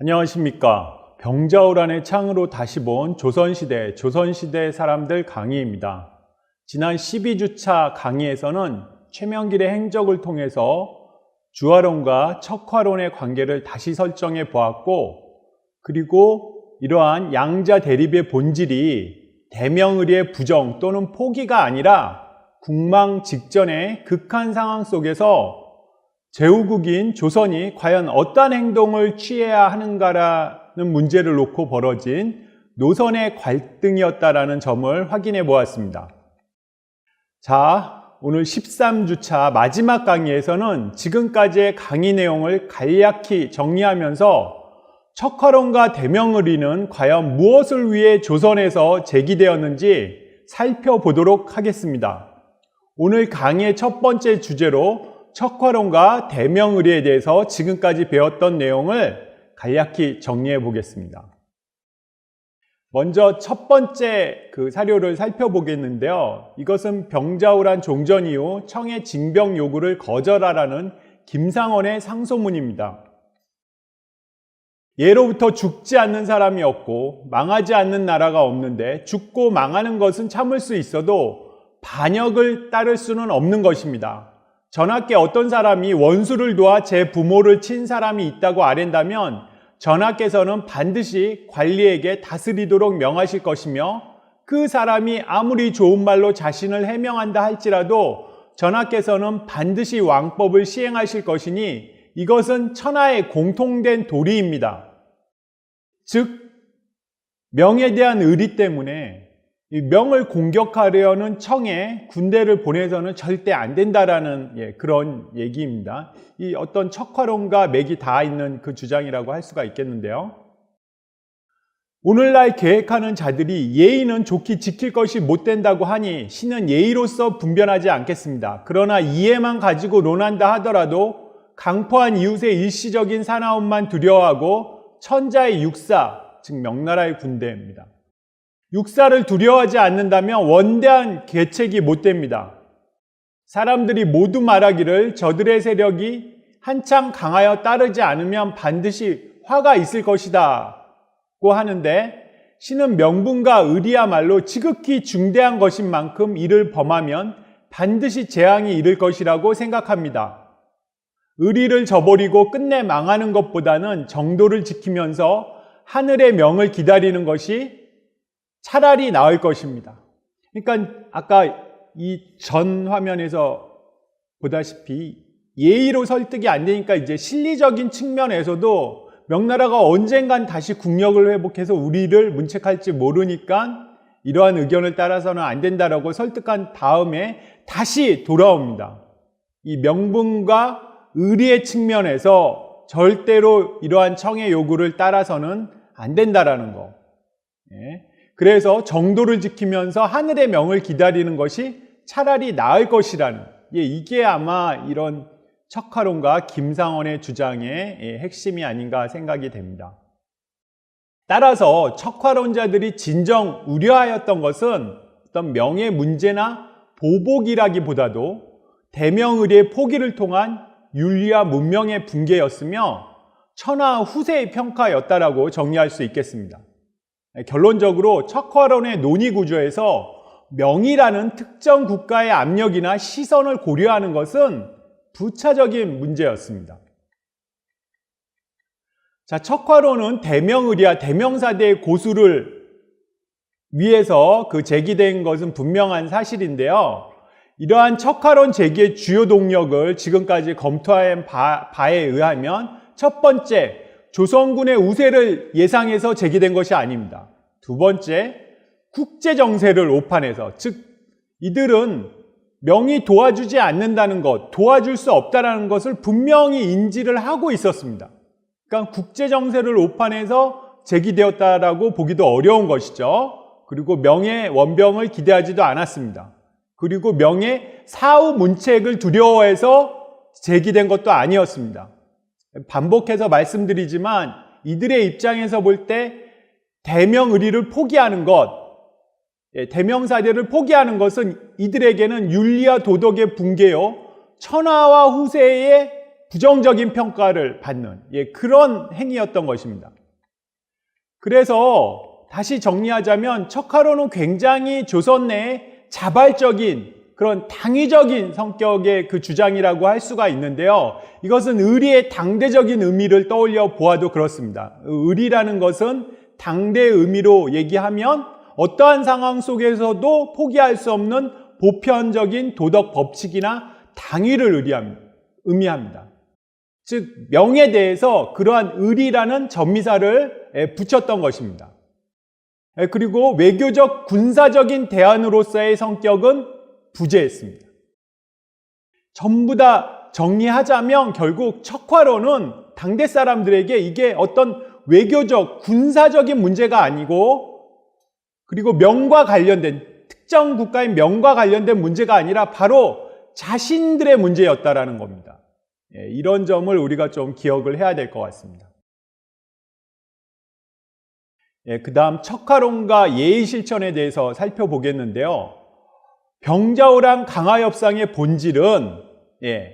안녕하십니까. 병자호란의 창으로 다시 본 조선시대 사람들 강의입니다. 지난 12주차 강의에서는 최명길의 행적을 통해서 주화론과 척화론의 관계를 다시 설정해 보았고, 그리고 이러한 양자 대립의 본질이 대명의리의 부정 또는 포기가 아니라 국망 직전의 극한 상황 속에서 제후국인 조선이 과연 어떠한 행동을 취해야 하는가라는 문제를 놓고 벌어진 노선의 갈등이었다라는 점을 확인해 보았습니다. 자, 오늘 13주차 마지막 강의에서는 지금까지의 강의 내용을 간략히 정리하면서 척화론과 대명의리는 과연 무엇을 위해 조선에서 제기되었는지 살펴보도록 하겠습니다. 오늘 강의의 첫 번째 주제로 척화론과 대명의리에 대해서 지금까지 배웠던 내용을 간략히 정리해 보겠습니다. 먼저 첫 번째 사료를 살펴보겠는데요. 이것은 병자호란 종전 이후 청의 징병 요구를 거절하라는 김상원의 상소문입니다. 예로부터 죽지 않는 사람이 없고 망하지 않는 나라가 없는데 죽고 망하는 것은 참을 수 있어도 반역을 따를 수는 없는 것입니다. 전하께 어떤 사람이 원수를 도와 제 부모를 친 사람이 있다고 아랜다면 전하께서는 반드시 관리에게 다스리도록 명하실 것이며, 그 사람이 아무리 좋은 말로 자신을 해명한다 할지라도 전하께서는 반드시 왕법을 시행하실 것이니 이것은 천하의 공통된 도리입니다. 즉, 명에 대한 의리 때문에 이 명을 공격하려는 청에 군대를 보내서는 절대 안 된다라는 그런 얘기입니다. 이 어떤 척화론과 맥이 닿아 있는 그 주장이라고 할 수가 있겠는데요. 오늘날 계획하는 자들이 예의는 좋게 지킬 것이 못 된다고 하니 신은 예의로서 분변하지 않겠습니다. 그러나 이해만 가지고 논한다 하더라도 강포한 이웃의 일시적인 사나움만 두려워하고 천자의 육사, 즉 명나라의 군대입니다. 육사를 두려워하지 않는다면 원대한 계책이 못 됩니다. 사람들이 모두 말하기를 저들의 세력이 한창 강하여 따르지 않으면 반드시 화가 있을 것이다고 하는데, 신은 명분과 의리야말로 지극히 중대한 것인 만큼 이를 범하면 반드시 재앙이 이를 것이라고 생각합니다. 의리를 저버리고 끝내 망하는 것보다는 정도를 지키면서 하늘의 명을 기다리는 것이 차라리 나을 것입니다. 그러니까 아까 이 전 화면에서 보다시피 예의로 설득이 안 되니까 이제 실리적인 측면에서도 명나라가 언젠간 다시 국력을 회복해서 우리를 문책할지 모르니까 이러한 의견을 따라서는 안 된다라고 설득한 다음에 다시 돌아옵니다. 이 명분과 의리의 측면에서 절대로 이러한 청의 요구를 따라서는 안 된다라는 거. 그래서 정도를 지키면서 하늘의 명을 기다리는 것이 차라리 나을 것이라는, 이게 아마 이런 척화론과 김상원의 주장의 핵심이 아닌가 생각이 됩니다. 따라서 척화론자들이 진정 우려하였던 것은 어떤 명예 문제나 보복이라기보다도 대명의리의 포기를 통한 윤리와 문명의 붕괴였으며 천하 후세의 평가였다라고 정리할 수 있겠습니다. 결론적으로 척화론의 논의 구조에서 명이라는 특정 국가의 압력이나 시선을 고려하는 것은 부차적인 문제였습니다. 자, 척화론은 대명의리와 대명사대의 고수를 위해서 제기된 것은 분명한 사실인데요. 이러한 척화론 제기의 주요 동력을 지금까지 검토한 바에 의하면 첫 번째, 조선군의 우세를 예상해서 제기된 것이 아닙니다. 두 번째, 국제정세를 오판해서, 즉 이들은 명이 도와주지 않는다는 것, 도와줄 수 없다는 것을 분명히 인지를 하고 있었습니다. 그러니까 국제정세를 오판해서 제기되었다라고 보기도 어려운 것이죠. 그리고 명의 원병을 기대하지도 않았습니다. 그리고 명의 사후 문책을 두려워해서 제기된 것도 아니었습니다. 반복해서 말씀드리지만 이들의 입장에서 볼 때 대명의리를 포기하는 것, 대명사대를 포기하는 것은 이들에게는 윤리와 도덕의 붕괴요, 천하와 후세의 부정적인 평가를 받는 그런 행위였던 것입니다. 그래서 다시 정리하자면 척화론은 굉장히 조선 내에 자발적인 그런 당위적인 성격의 그 주장이라고 할 수가 있는데요. 이것은 의리의 당대적인 의미를 떠올려 보아도 그렇습니다. 의리라는 것은 당대의 의미로 얘기하면 어떠한 상황 속에서도 포기할 수 없는 보편적인 도덕 법칙이나 당위를 의미합니다. 즉 명에 대해서 그러한 의리라는 전미사를 붙였던 것입니다. 그리고 외교적 군사적인 대안으로서의 성격은 부재했습니다. 전부 다 정리하자면 결국 척화론은 당대 사람들에게 이게 어떤 외교적 군사적인 문제가 아니고, 그리고 명과 관련된, 특정 국가의 명과 관련된 문제가 아니라 바로 자신들의 문제였다라는 겁니다. 이런 점을 우리가 좀 기억을 해야 될 것 같습니다. 그 다음 척화론과 예의 실천에 대해서 살펴보겠는데요. 병자호랑 강화협상의 본질은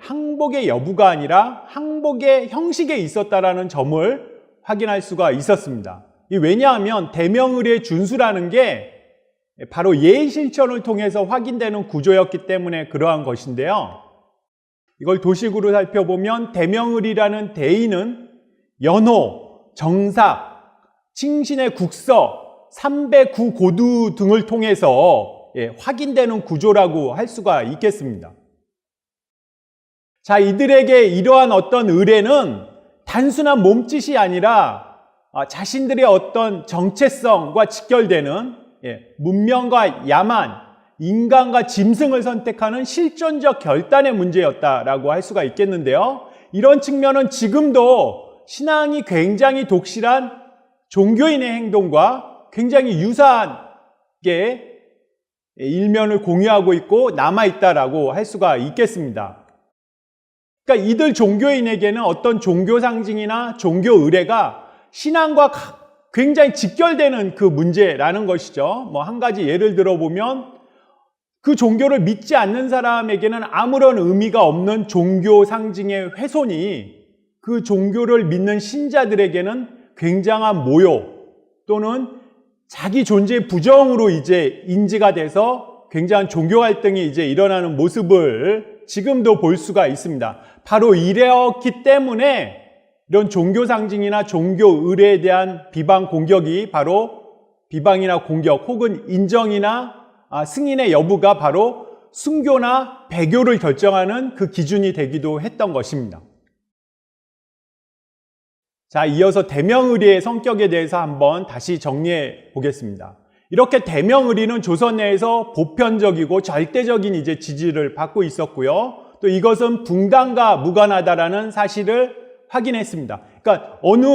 항복의 여부가 아니라 항복의 형식에 있었다라는 점을 확인할 수가 있었습니다. 왜냐하면 대명의례 준수라는 게 바로 예의 실천을 통해서 확인되는 구조였기 때문에 그러한 것인데요. 이걸 도식으로 살펴보면 대명의리라는 대의는 연호, 정삭, 칭신의 국서, 309고두 등을 통해서 확인되는 구조라고 할 수가 있겠습니다. 자, 이들에게 이러한 어떤 의례는 단순한 몸짓이 아니라 자신들의 어떤 정체성과 직결되는 문명과 야만, 인간과 짐승을 선택하는 실존적 결단의 문제였다라고 할 수가 있겠는데요. 이런 측면은 지금도 신앙이 굉장히 독실한 종교인의 행동과 굉장히 유사하게 일면을 공유하고 있고 남아있다라고 할 수가 있겠습니다. 그러니까 이들 종교인에게는 어떤 종교 상징이나 종교 의례가 신앙과 굉장히 직결되는 그 문제라는 것이죠. 한 가지 예를 들어보면 그 종교를 믿지 않는 사람에게는 아무런 의미가 없는 종교 상징의 훼손이 그 종교를 믿는 신자들에게는 굉장한 모욕 또는 자기 존재의 부정으로 이제 인지가 돼서 굉장한 종교 갈등이 이제 일어나는 모습을 지금도 볼 수가 있습니다. 바로 이랬기 때문에 이런 종교 상징이나 종교 의례에 대한 비방 공격이 바로 비방이나 공격 혹은 인정이나 승인의 여부가 바로 순교나 배교를 결정하는 그 기준이 되기도 했던 것입니다. 자, 이어서 대명의리의 성격에 대해서 한번 다시 정리해 보겠습니다. 이렇게 대명의리는 조선 내에서 보편적이고 절대적인 이제 지지를 받고 있었고요. 또 이것은 붕당과 무관하다라는 사실을 확인했습니다. 그러니까 어느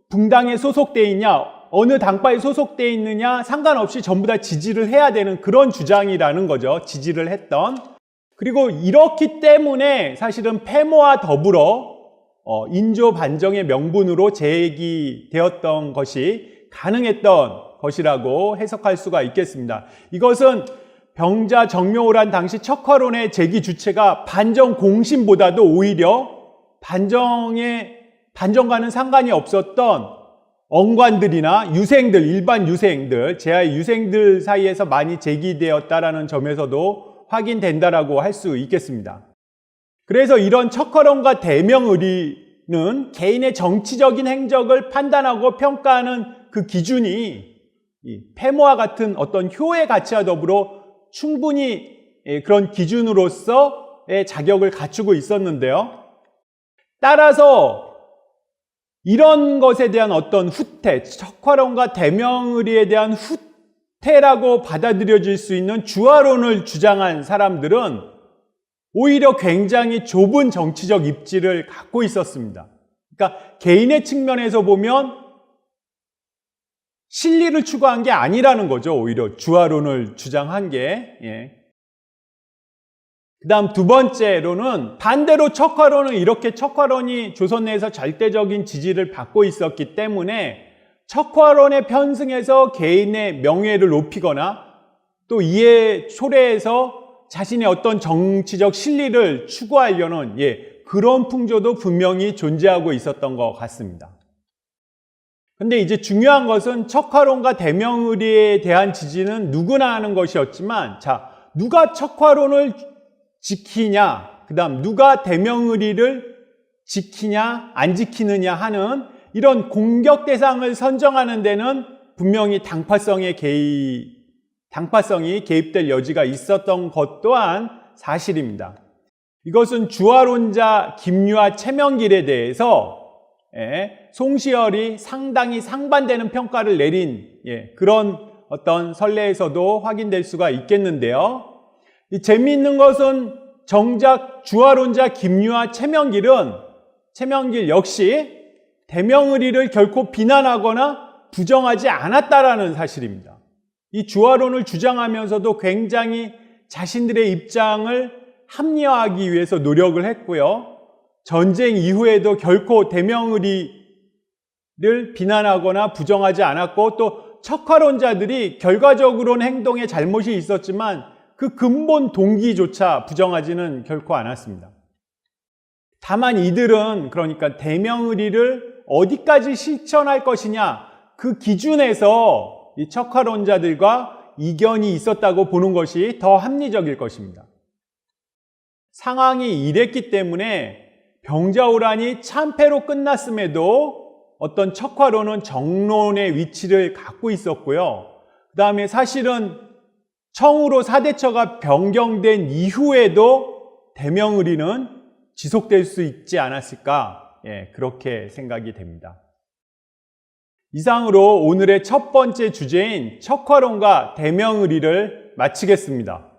붕당에 소속되어 있냐, 어느 당파에 소속되어 있느냐 상관없이 전부 다 지지를 해야 되는 그런 주장이라는 거죠. 지지를 했던. 그리고 이렇기 때문에 사실은 폐모와 더불어 인조 반정의 명분으로 제기되었던 것이 가능했던 것이라고 해석할 수가 있겠습니다. 이것은 병자 정묘호란 당시 척화론의 제기 주체가 반정 공신보다도 오히려 반정과는 상관이 없었던 언관들이나 유생들, 일반 유생들, 제하의 유생들 사이에서 많이 제기되었다라는 점에서도 확인된다라고 할 수 있겠습니다. 그래서 이런 척화론과 대명의리는 개인의 정치적인 행적을 판단하고 평가하는 그 기준이 폐모와 같은 어떤 효의 가치와 더불어 충분히 그런 기준으로서의 자격을 갖추고 있었는데요. 따라서 이런 것에 대한 어떤 후퇴, 척화론과 대명의리에 대한 후퇴라고 받아들여질 수 있는 주화론을 주장한 사람들은 오히려 굉장히 좁은 정치적 입지를 갖고 있었습니다. 그러니까 개인의 측면에서 보면 실리를 추구한 게 아니라는 거죠. 오히려 주화론을 주장한 게. 그 다음 두 번째로는 반대로 척화론은 이렇게 척화론이 조선 내에서 절대적인 지지를 받고 있었기 때문에 척화론에 편승해서 개인의 명예를 높이거나 또 이에 초래해서 자신의 어떤 정치적 실리를 추구하려는 그런 풍조도 분명히 존재하고 있었던 것 같습니다. 근데 이제 중요한 것은 척화론과 대명의리에 대한 지지는 누구나 하는 것이었지만, 자, 누가 척화론을 지키냐, 그 다음 누가 대명의리를 지키냐, 안 지키느냐 하는 이런 공격 대상을 선정하는 데는 분명히 당파성이 개입될 여지가 있었던 것 또한 사실입니다. 이것은 주화론자 김유와 최명길에 대해서 송시열이 상당히 상반되는 평가를 내린 그런 어떤 선례에서도 확인될 수가 있겠는데요. 재미있는 것은 정작 주화론자 김유와 최명길 역시 대명의리를 결코 비난하거나 부정하지 않았다라는 사실입니다. 이 주화론을 주장하면서도 굉장히 자신들의 입장을 합리화하기 위해서 노력을 했고요. 전쟁 이후에도 결코 대명의리를 비난하거나 부정하지 않았고, 또 척화론자들이 결과적으로는 행동에 잘못이 있었지만 그 근본 동기조차 부정하지는 결코 않았습니다. 다만 이들은 그러니까 대명의리를 어디까지 실천할 것이냐, 그 기준에서 이 척화론자들과 이견이 있었다고 보는 것이 더 합리적일 것입니다. 상황이 이랬기 때문에 병자호란이 참패로 끝났음에도 어떤 척화론은 정론의 위치를 갖고 있었고요. 그 다음에 사실은 청으로 사대처가 변경된 이후에도 대명의리는 지속될 수 있지 않았을까, 그렇게 생각이 됩니다. 이상으로 오늘의 첫 번째 주제인 척화론과 대명의리를 마치겠습니다.